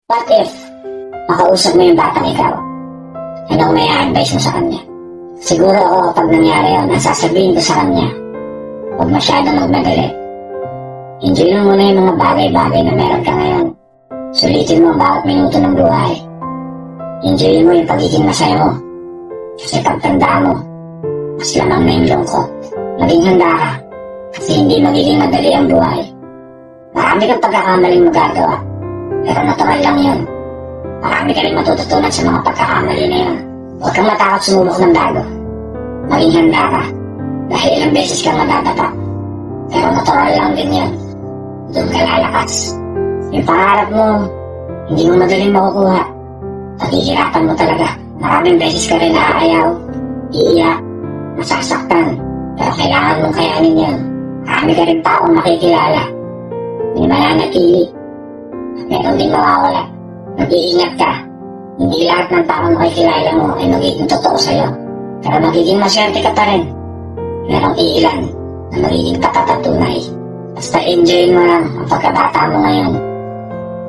What if makausap mo yung batang ikaw? Anong may advice mo sa kanya? Siguro ako kapag nangyari yun, ang sasabihin ko sa kanya, huwag masyadong magmadali. Enjoy mo muna yung mga bagay-bagay na meron ka ngayon. Sulitin mo bawat minuto ng buhay. Enjoy mo yung pagiging masaya mo. Kasi pagtanda mo, mas lamang na yung lungkot. Maging handa ka, kasi hindi magiging madali ang buhay. Marami kang pagkakamaling magagawa, pero natural lang yun. Marami ka rin matututunan sa mga pagkakamali na yun. Huwag kang matakot sumubok ng bago. Maging handa ka, dahil ilang beses kang madadapa. Pero natural lang din yun. Doon ka lalakas. Yung pangarap mo, hindi mo madaling makukuha. Paghihirapan mo talaga. Maraming beses ka rin naaayaw, iiyak, masasaktan. Pero kailangan mong kayanin yun. Marami ka rin taong makikilala. May mananatili. Meron din mawawala. Mag-iingat ka. Hindi lahat ng taong makikilala mo ay magiging totoo sa'yo. Pero magiging maswerte ka pa rin. Merong iilan na magiging tapat at tunay. Basta enjoy mo lang ang pagkabata mo ngayon.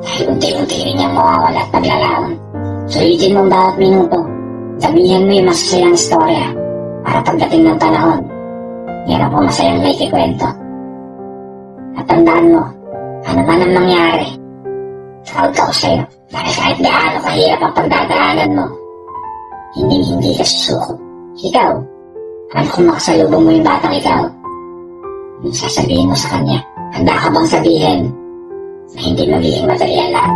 Dahil unti-unti rin yung mawawala at paglalaon. Sulitin mo ang bawat minuto. Sabihan mo yung masasayang istorya para pagdating ng panahon, meron ko masayang may kikwento. At tandaan mo, ano man ang mangyari, proud ako sa'yo. Dahil kahit gaano kahirap ang pagdadaanan mo, hindi ka susuko. Ikaw, ano kung makasalubong mo yung batang ikaw? Yung sasabihin mo sa kanya, handa ka bang sabihin na hindi magiging madali ang lahat?